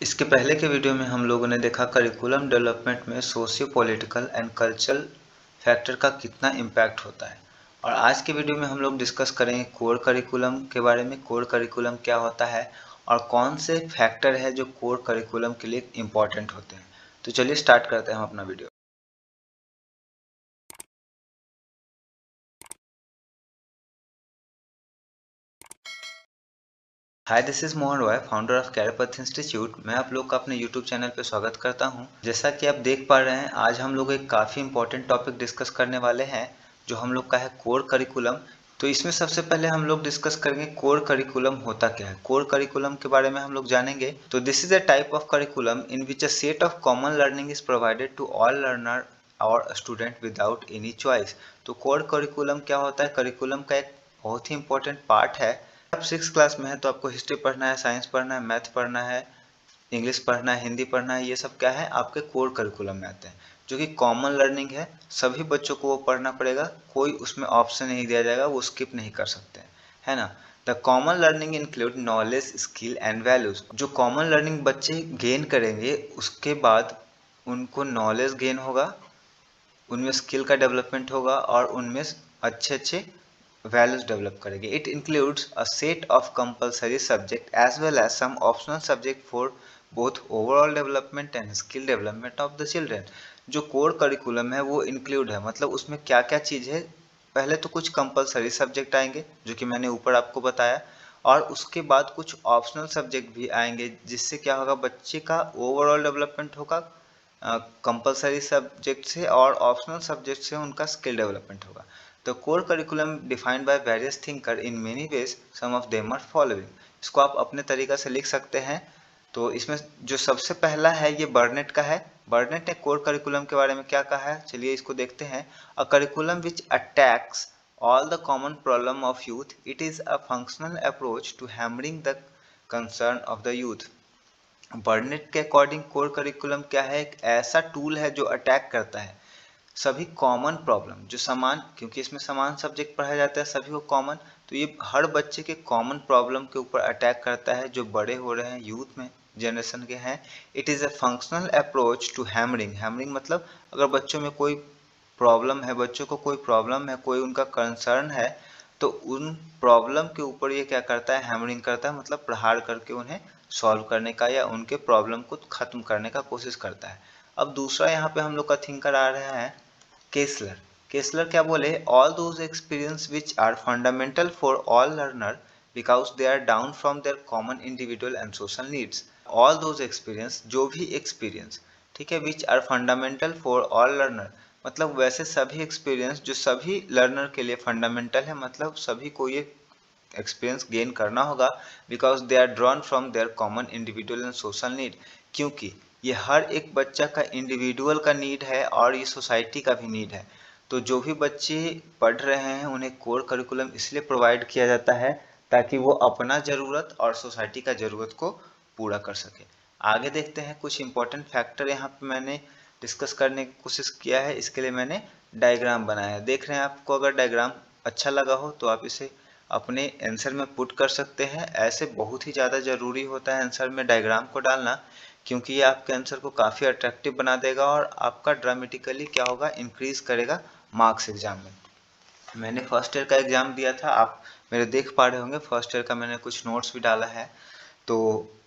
इसके पहले के वीडियो में हम लोगों ने देखा करिकुलम डेवलपमेंट में socio political and cultural factor का कितना इम्पैक्ट होता है। और आज के वीडियो में हम लोग डिस्कस करेंगे कोर करिकुलम के बारे में। कोर करिकुलम क्या होता है और कौन से फैक्टर है जो कोर करिकुलम के लिए इम्पॉर्टेंट होते हैं। तो चलिए स्टार्ट करते हैं हम अपना video. Hi, this is Mohan Roy, founder of career institute. मैं आप लोग का अपने यूट्यूब चैनल पे स्वागत करता हूं। जैसा कि आप देख पा रहे हैं, आज हम लोग एक काफ़ी इंपॉर्टेंट टॉपिक डिस्कस करने वाले हैं जो हम लोग का है कोर करिकुलम। तो इसमें सबसे पहले हम लोग डिस्कस करेंगे कोर करिकुलम होता क्या है। कोर करिकुलम के बारे में हम लोग जानेंगे। तो this is a type of curriculum in which a set of common learning is provided to all learner और स्टूडेंट विदाउट एनी चॉइस। तो कोर करिकुलम क्या होता है? करिकुलम का एक बहुत ही इंपॉर्टेंट पार्ट है। आप 6 क्लास में है तो आपको हिस्ट्री पढ़ना है, साइंस पढ़ना है, मैथ पढ़ना है, इंग्लिश पढ़ना है, हिंदी पढ़ना है। ये सब क्या है? आपके कोर करिकुलम में आते हैं, जो कि कॉमन लर्निंग है। सभी बच्चों को वो पढ़ना पड़ेगा, कोई उसमें ऑप्शन नहीं दिया जाएगा, वो स्किप नहीं कर सकते हैं, है ना। The common learning include knowledge, skill and values. जो कॉमन लर्निंग बच्चे गेन करेंगे उसके बाद उनको नॉलेज गेन होगा, उनमें स्किल का डेवलपमेंट होगा और उनमें अच्छे अच्छे वैल्यूज डेवलप करेंगे। It includes a set of compulsory subject as well as some optional subject for both overall development and skill development of the children. जो कोर करिकुलम है वो इंक्लूड है, मतलब उसमें क्या क्या चीज़ है। पहले तो कुछ कंपलसरी सब्जेक्ट आएंगे जो कि मैंने ऊपर आपको बताया, और उसके बाद कुछ ऑप्शनल सब्जेक्ट भी आएंगे, जिससे क्या होगा, बच्चे का ओवरऑल डेवलपमेंट होगा कंपलसरी सब्जेक्ट से, और ऑप्शनल सब्जेक्ट से उनका स्किल डेवलपमेंट होगा। The core curriculum defined by various thinker in many ways, some of them are following. इसको आप अपने तरीका से लिख सकते हैं। तो इसमें जो सबसे पहला है ये बर्नेट का है। बर्नेट ने कोर करिकुलम के बारे में क्या कहा है, चलिए इसको देखते हैं। A curriculum which attacks all the common problem of youth, it is a functional approach to hammering the concern of the youth। बर्नेट के अकॉर्डिंग कोर करिकुलम क्या है? एक ऐसा टूल है जो अटैक करता है सभी कॉमन प्रॉब्लम, जो समान, क्योंकि इसमें समान सब्जेक्ट पढ़ाया जाता है सभी को कॉमन, तो ये हर बच्चे के कॉमन प्रॉब्लम के ऊपर अटैक करता है जो बड़े हो रहे हैं, यूथ में जनरेशन के हैं। It is a functional approach to hammering. Hammering मतलब अगर बच्चों में कोई प्रॉब्लम है, बच्चों को कोई प्रॉब्लम है, कोई उनका कंसर्न है, तो उन प्रॉब्लम के ऊपर ये क्या करता है? हैमरिंग करता है, मतलब प्रहार करके उन्हें सॉल्व करने का या उनके प्रॉब्लम को खत्म करने का कोशिश करता है। अब दूसरा यहाँ पे हम लोग का थिंकर आ रहा है केसलर। केसलर क्या बोले? All those experience which are fundamental for all learner because they are down from their common individual and social needs. All those experience, जो भी एक्सपीरियंस, ठीक है, which are fundamental for all learner, मतलब वैसे सभी experience जो सभी learner के लिए फंडामेंटल है, मतलब सभी को ये एक्सपीरियंस गेन करना होगा। Because they are drawn from their common individual and social need, क्योंकि ये हर एक बच्चा का इंडिविजुअल का नीड है और ये सोसाइटी का भी नीड है। तो जो भी बच्चे पढ़ रहे हैं उन्हें कोर करिकुलम इसलिए प्रोवाइड किया जाता है ताकि वो अपना ज़रूरत और सोसाइटी का ज़रूरत को पूरा कर सके। आगे देखते हैं कुछ इंपॉर्टेंट फैक्टर यहाँ पे मैंने डिस्कस करने की कोशिश किया है। इसके लिए मैंने डायग्राम बनाया है, देख रहे हैं। आपको अगर डायग्राम अच्छा लगा हो तो आप इसे अपने आंसर में पुट कर सकते हैं। ऐसे बहुत ही ज़्यादा ज़रूरी होता है आंसर में डायग्राम को डालना, क्योंकि ये आपके आंसर को काफ़ी अट्रैक्टिव बना देगा और आपका ड्रामेटिकली क्या होगा, इंक्रीज करेगा मार्क्स एग्जाम में। मैंने फर्स्ट ईयर का एग्ज़ाम दिया था, आप मेरे देख पा रहे होंगे। फर्स्ट ईयर का मैंने कुछ नोट्स भी डाला है। तो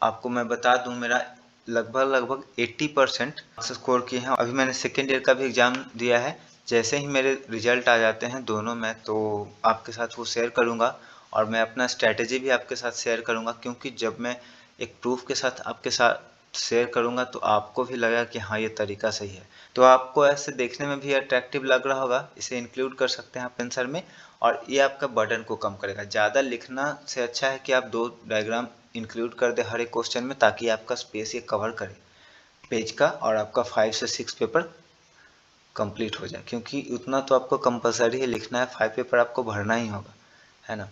आपको मैं बता दूं, मेरा लगभग 80% स्कोर किए हैं। अभी मैंने सेकेंड ईयर का भी एग्ज़ाम दिया है। जैसे ही मेरे रिजल्ट आ जाते हैं दोनों में, तो आपके साथ वो शेयर करूँगा और मैं अपना स्ट्रैटेजी भी आपके साथ शेयर करूँगा, क्योंकि जब मैं एक प्रूफ के साथ आपके साथ शेयर करूँगा तो आपको भी लगेगा कि हाँ, ये तरीका सही है। तो आपको ऐसे देखने में भी अट्रैक्टिव लग रहा होगा, इसे इंक्लूड कर सकते हैं आप आंसर में, और ये आपका बर्डन को कम करेगा। ज़्यादा लिखना से अच्छा है कि आप 2 डायग्राम इंक्लूड कर दे हर एक क्वेश्चन में, ताकि आपका स्पेस ये कवर करे पेज का और आपका 5 से 6 पेपर कंप्लीट हो जाए, क्योंकि उतना तो आपको कंपलसरी है लिखना है, 5 पेपर आपको भरना ही होगा, है ना।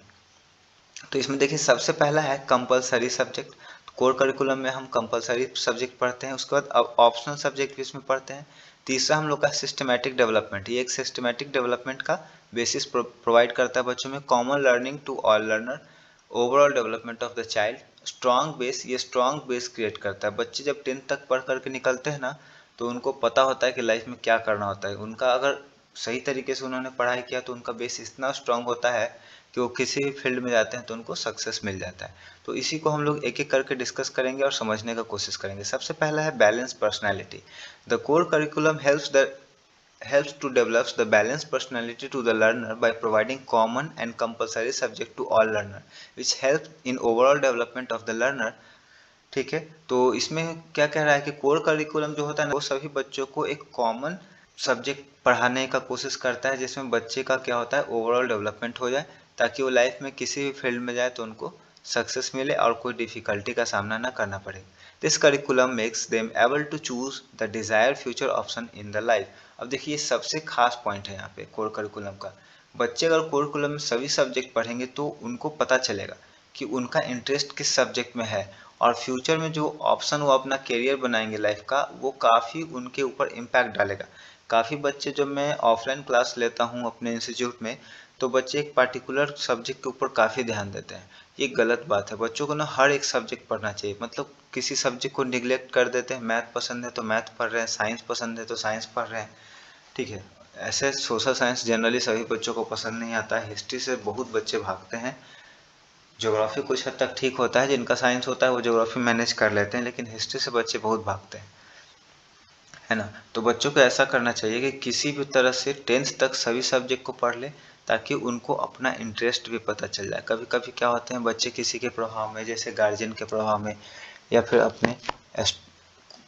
तो इसमें देखिए सबसे पहला है कंपलसरी सब्जेक्ट। कोर करिकुलम में हम कंपलसरी सब्जेक्ट पढ़ते हैं, उसके बाद अब ऑप्शनल सब्जेक्ट भी इसमें पढ़ते हैं। तीसरा हम लोग का सिस्टमैटिक डेवलपमेंट। ये एक सिस्टमैटिक डेवलपमेंट का बेसिस प्रोवाइड करता है बच्चों में। Common learning to all learner, overall development of the child, strong base, ये स्ट्रॉन्ग बेस क्रिएट करता है। बच्चे जब 10th तक पढ़ करके निकलते हैं ना, तो उनको पता होता है कि लाइफ में क्या करना होता है। उनका अगर सही तरीके से उन्होंने पढ़ाई किया तो उनका बेस इतना स्ट्रांग होता है कि वो किसी भी फील्ड में जाते हैं तो उनको सक्सेस मिल जाता है। तो इसी को हम लोग एक एक करके डिस्कस करेंगे और समझने का कोशिश करेंगे। सबसे पहला है balance personality. The core curriculum helps to develop the balanced personality to the learner by providing common and compulsory subject to all learner, which helps in overall development of the learner। ठीक है, तो इसमें क्या कह रहा है कि core curriculum जो होता है ना, वो सभी बच्चों को एक कॉमन सब्जेक्ट पढ़ाने का कोशिश करता है, जिसमें बच्चे का क्या होता है, ओवरऑल डेवलपमेंट हो जाए, ताकि वो लाइफ में किसी भी फील्ड में जाए तो उनको सक्सेस मिले और कोई डिफिकल्टी का सामना ना करना पड़े। This curriculum makes them able to choose the desired future option in the life. अब देखिए, सबसे खास पॉइंट है यहाँ पे कोर करिकुलम का। बच्चे अगर कोर करिकुलम में सभी सब्जेक्ट पढ़ेंगे तो उनको पता चलेगा कि उनका इंटरेस्ट किस सब्जेक्ट में है, और फ्यूचर में जो ऑप्शन वो अपना करियर बनाएंगे लाइफ का, वो काफ़ी उनके ऊपर इम्पैक्ट डालेगा। काफ़ी बच्चे, जब मैं ऑफलाइन क्लास लेता हूँ अपने इंस्टीट्यूट में, तो बच्चे एक पार्टिकुलर सब्जेक्ट के ऊपर काफ़ी ध्यान देते हैं। ये गलत बात है। बच्चों को ना हर एक सब्जेक्ट पढ़ना चाहिए, मतलब किसी सब्जेक्ट को निगलेक्ट कर देते हैं। मैथ पसंद है तो मैथ पढ़ रहे हैं, साइंस पसंद है तो साइंस पढ़ रहे हैं। ठीक है, ऐसे सोशल साइंस जनरली सभी बच्चों को पसंद नहीं आता है। हिस्ट्री से बहुत बच्चे भागते हैं। ज्योग्राफी कुछ हद तक ठीक होता है, जिनका साइंस होता है वो ज्योग्राफी मैनेज कर लेते हैं, लेकिन हिस्ट्री से बच्चे बहुत भागते हैं, है ना। तो बच्चों को ऐसा करना चाहिए कि किसी भी तरह से 10th तक सभी सब्जेक्ट को पढ़ ले, ताकि उनको अपना इंटरेस्ट भी पता चल जाए। कभी कभी क्या होते हैं, बच्चे किसी के प्रभाव में, जैसे गार्जियन के प्रभाव में या फिर अपने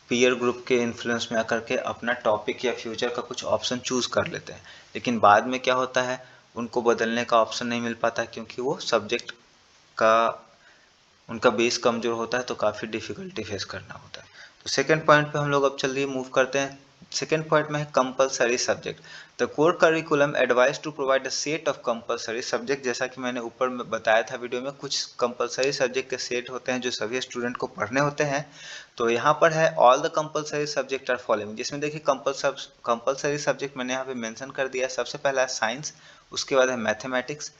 पीयर ग्रुप के इन्फ्लुएंस में आकर के अपना टॉपिक या फ्यूचर का कुछ ऑप्शन चूज कर लेते हैं, लेकिन बाद में क्या होता है, उनको बदलने का ऑप्शन नहीं मिल पाता, क्योंकि वो सब्जेक्ट का उनका बेस कमजोर होता है, तो काफ़ी डिफिकल्टी फेस करना होता है। तो सेकंड पॉइंट पे हम लोग अब चलिए मूव करते हैं। सेकंड पॉइंट में है compulsory subject. The core curriculum advise to provide a set of compulsory subject. जैसा कि मैंने ऊपर में बताया था वीडियो में, कुछ कंपलसरी सब्जेक्ट के सेट होते हैं जो सभी स्टूडेंट को पढ़ने होते हैं। तो यहाँ पर है all the compulsory subject are following, जिसमें देखिए कंपलसरी सब्जेक्ट मैंने यहाँ पे मेंशन कर दिया है। सबसे पहला है साइंस, उसके बाद है मैथमेटिक्स,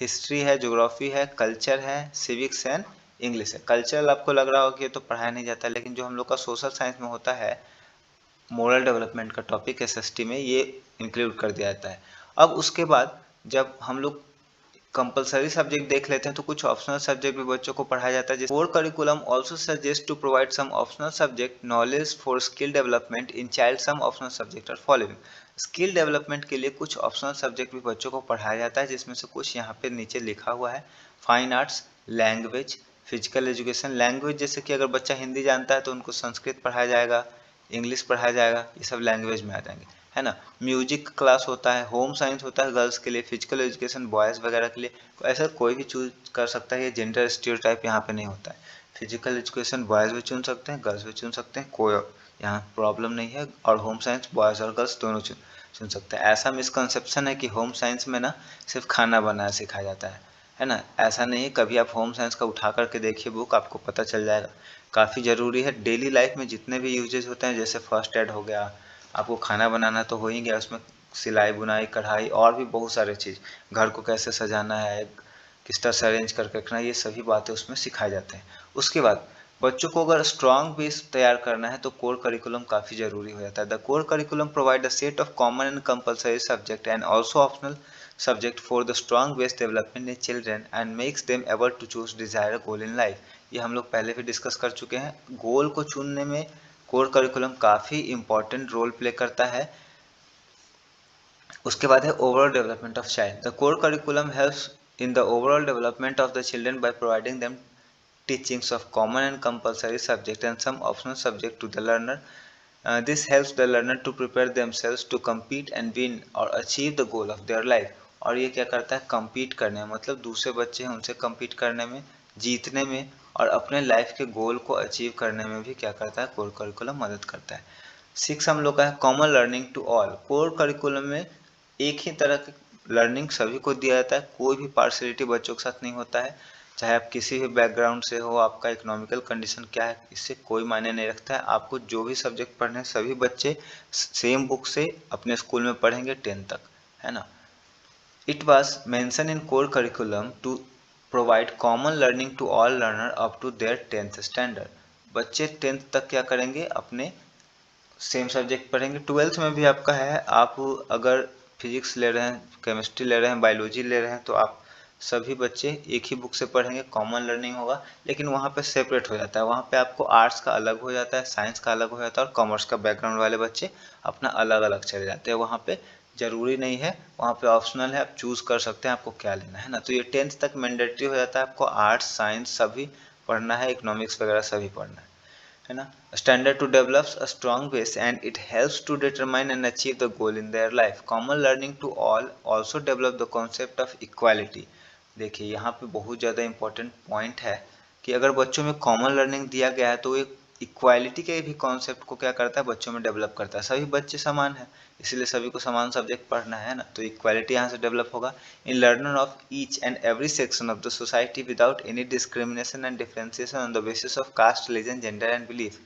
हिस्ट्री है, ज्योग्राफी है, कल्चर है, सिविक्स एंड इंग्लिश है। कल्चरल आपको लग रहा हो कि ये तो पढ़ाया नहीं जाता, लेकिन जो हम लोग का सोशल साइंस में होता है, मोरल डेवलपमेंट का टॉपिक एसएसटी में, ये इंक्लूड कर दिया जाता है। अब उसके बाद जब हम लोग कंपलसरी सब्जेक्ट देख लेते हैं, तो कुछ ऑप्शनल सब्जेक्ट भी बच्चों को पढ़ाया जाता है। जैसे core curriculum also suggest to provide some optional subject knowledge for skill development in child. Some optional subject are following. Skill development के लिए कुछ ऑप्शनल सब्जेक्ट भी बच्चों को पढ़ाया जाता है, जिसमें से कुछ यहाँ पे नीचे लिखा हुआ है। Fine arts, language, physical education. Language जैसे कि अगर बच्चा हिंदी जानता है तो उनको संस्कृत पढ़ाया जाएगा, इंग्लिश पढ़ाया जाएगा, ये सब लैंग्वेज में आ जाएंगे, है ना। म्यूजिक क्लास होता है, होम साइंस होता है गर्ल्स के लिए, फिजिकल एजुकेशन बॉयज़ वगैरह के लिए। ऐसा कोई भी चूज कर सकता है, ये जेंडर स्टीरियोटाइप यहाँ पे नहीं होता है। फिजिकल एजुकेशन बॉयज़ भी चुन सकते हैं, गर्ल्स भी चुन सकते हैं, कोई यहाँ प्रॉब्लम नहीं है। और होम साइंस बॉयज़ और गर्ल्स दोनों चुन सकते हैं। ऐसा मिसकंसेप्शन है कि होम साइंस में ना सिर्फ खाना बनाना सिखाया जाता है ना। ऐसा नहीं है, कभी आप होम साइंस का उठा करके देखिए बुक, आपको पता चल जाएगा। काफ़ी ज़रूरी है डेली लाइफ में जितने भी यूजेज होते हैं, जैसे फर्स्ट एड हो गया, आपको खाना बनाना तो हो ही गया, उसमें सिलाई बुनाई कढ़ाई और भी बहुत सारे चीज़, घर को कैसे सजाना है, किस तरह से अरेंज करके रखना है, ये सभी बातें उसमें सिखाई जाते हैं। उसके बाद बच्चों को अगर स्ट्रॉन्ग बेस तैयार करना है तो कोर करिकुलम काफ़ी ज़रूरी हो जाता है। The core curriculum provide a set of common and compulsory subject and also optional subject for the strong base development in children and makes them able to choose desired goal in life। ये हम लोग पहले भी discuss कर चुके हैं। गोल को चुनने में कोर करिकुलम काफ़ी इंपॉर्टेंट रोल प्ले करता है। उसके बाद है overall development of child. The core curriculum helps in the overall development of the children by providing them teachings of common and compulsory subject and some optional subject to the learner. This helps the learner to prepare themselves to compete and win or achieve the goal of their life। और ये क्या करता है, compete करने में, मतलब दूसरे बच्चे हैं उनसे compete करने में, जीतने में और अपने लाइफ के गोल को अचीव करने में भी क्या करता है, कोर करिकुलम मदद करता है। 6 हम लोग का है common learning to all. Core curriculum में एक ही तरह की लर्निंग सभी को दिया जाता है, कोई भी पार्शलिटी बच्चों के साथ नहीं होता है। चाहे आप किसी भी बैकग्राउंड से हो, आपका इकोनॉमिकल कंडीशन क्या है, इससे कोई मायने नहीं रखता है। आपको जो भी सब्जेक्ट पढ़ने हैं, सभी बच्चे सेम बुक से अपने स्कूल में पढ़ेंगे 10th तक, है ना। It was mention in core curriculum to provide common learning to all learner up to their 10th standard. बच्चे 10th तक क्या करेंगे, अपने सेम सब्जेक्ट पढ़ेंगे। 12th में भी आपका है, आप अगर फिजिक्स ले रहे हैं, केमिस्ट्री ले रहे हैं, बायोलॉजी ले रहे हैं, तो आप सभी बच्चे एक ही बुक से पढ़ेंगे, कॉमन लर्निंग होगा। लेकिन वहाँ पे सेपरेट हो जाता है, वहाँ पे आपको आर्ट्स का अलग हो जाता है, साइंस का अलग हो जाता है, और कॉमर्स का बैकग्राउंड वाले बच्चे अपना अलग अलग चले जाते हैं। वहाँ पे जरूरी नहीं है, वहाँ पे ऑप्शनल है, आप चूज कर सकते हैं आपको क्या लेना है ना। तो ये 10th तक मैंडेटरी हो जाता है, आपको आर्ट्स साइंस सभी पढ़ना है, इकोनॉमिक्स वगैरह सभी पढ़ना है ना। Standard to develops a strong base and it helps to determine and achieve the goal in their life. Common learning to all also develop the concept of equality. देखिए यहाँ पे बहुत ज़्यादा इम्पोर्टेंट पॉइंट है कि अगर बच्चों में कॉमन लर्निंग दिया गया है तो एक इक्वालिटी के भी कॉन्सेप्ट को क्या करता है, बच्चों में डेवलप करता है। सभी बच्चे समान हैं, इसलिए सभी को समान सब्जेक्ट पढ़ना है ना, तो इक्वालिटी यहाँ से डेवलप होगा in learner of each and every section of the society without any discrimination and differentiation on the basis of caste, religion, gender and belief.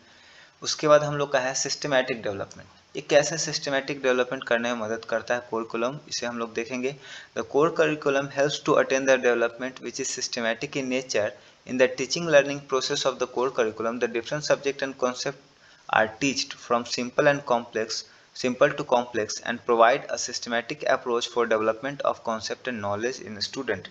उसके बाद हम लोग का है सिस्टमैटिक डेवलपमेंट। ये कैसे सिस्टमैटिक डेवलपमेंट करने में मदद करता है करिकुलम, इसे हम लोग देखेंगे। The core curriculum helps to attain the development which is systematic in nature. In the teaching learning process of the core curriculum the different subject and concept are taught from simple to complex and provide a systematic approach for development of concept and knowledge in student।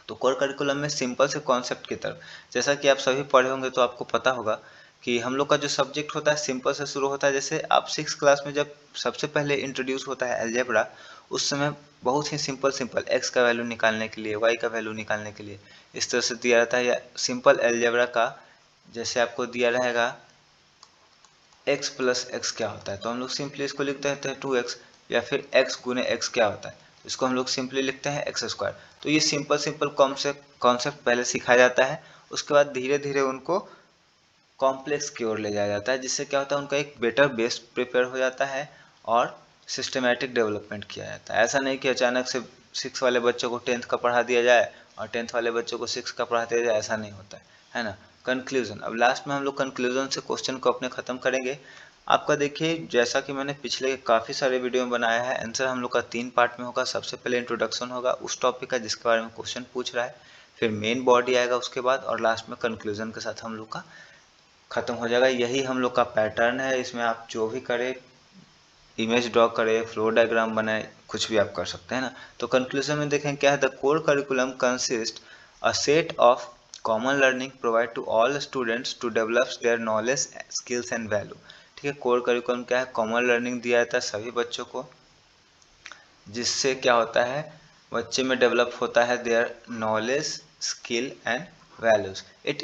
तो core curriculum में simple से concept की तरफ, जैसा कि आप सभी पढ़े होंगे तो आपको पता होगा कि हम लोग का जो सब्जेक्ट होता है सिंपल से शुरू होता है। जैसे आप 6th क्लास में जब सबसे पहले इंट्रोड्यूस होता है अलजेब्रा, उस समय बहुत ही सिंपल एक्स का वैल्यू निकालने के लिए, वाई का वैल्यू निकालने के लिए इस तरह से दिया रहता है। या सिंपल अलजेब्रा का जैसे आपको दिया रहेगा x प्लस एक्स क्या होता है, तो हम लोग सिंपली इसको लिख देते हैं 2x। या फिर x गुने x क्या होता है, इसको हम लोग सिंपली लिखते हैं x स्क्वायर। तो ये सिंपल कॉन्सेप्ट पहले सिखाया जाता है, उसके बाद धीरे धीरे उनको कॉम्प्लेक्स की ओर ले जाया जाता है, जिससे क्या होता है उनका एक बेटर बेस प्रिपेयर हो जाता है और सिस्टमैटिक डेवलपमेंट किया जाता है। ऐसा नहीं कि अचानक से 6 वाले बच्चों को 10th का पढ़ा दिया जाए और 10th वाले बच्चों को 6 का पढ़ा दिया जाए, ऐसा नहीं होता है ना। कंक्लूजन, अब लास्ट में हम लोग कंक्लूजन से क्वेश्चन को अपने ख़त्म करेंगे। आपका देखिए जैसा कि मैंने पिछले काफ़ी सारे वीडियो में बनाया है, आंसर हम लोग का 3 पार्ट में होगा। सबसे पहले इंट्रोडक्शन होगा उस टॉपिक का जिसके बारे में क्वेश्चन पूछ रहा है, फिर मेन बॉडी आएगा उसके बाद, और लास्ट में कंक्लूजन के साथ हम लोग का खत्म हो जाएगा। यही हम लोग का पैटर्न है, इसमें आप जो भी करें, इमेज ड्रॉ करें, फ्लो डायग्राम बनाए, कुछ भी आप कर सकते हैं ना। तो कंक्लूजन में देखें क्या है, the core curriculum consist a set of common learning provide to all students to develop their knowledge, skills and value. ठीक है, कोर करिकुलम क्या है, कॉमन लर्निंग दिया जाता है सभी बच्चों को, जिससे क्या होता है बच्चे में डेवलप होता है their knowledge, skill and values. It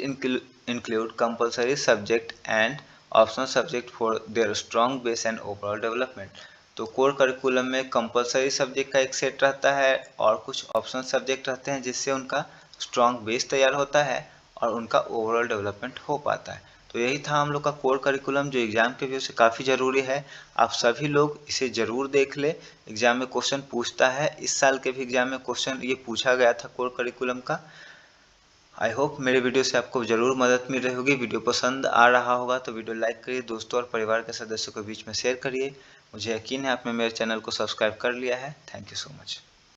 include compulsory subject and optional subject for their strong base and overall development। तो कोर करिकुलम में कंपलसरी सब्जेक्ट का एक सेट रहता है और कुछ ऑप्शनल सब्जेक्ट रहते हैं, जिससे उनका स्ट्रॉन्ग बेस तैयार होता है और उनका ओवरऑल डेवलपमेंट हो पाता है। तो यही था हम लोग का कोर करिकुलम, जो एग्जाम के व्यू से काफ़ी ज़रूरी है। आप सभी लोग इसे ज़रूर देख ले, एग्जाम में क्वेश्चन पूछता है। इस साल के भी एग्जाम में क्वेश्चन ये पूछा गया था कोर करिकुलम का। आई होप मेरे वीडियो से आपको ज़रूर मदद मिल रही होगी। वीडियो पसंद आ रहा होगा तो वीडियो लाइक करिए, दोस्तों और परिवार के सदस्यों के बीच में शेयर करिए। मुझे यकीन है आपने मेरे चैनल को सब्सक्राइब कर लिया है। Thank you so much.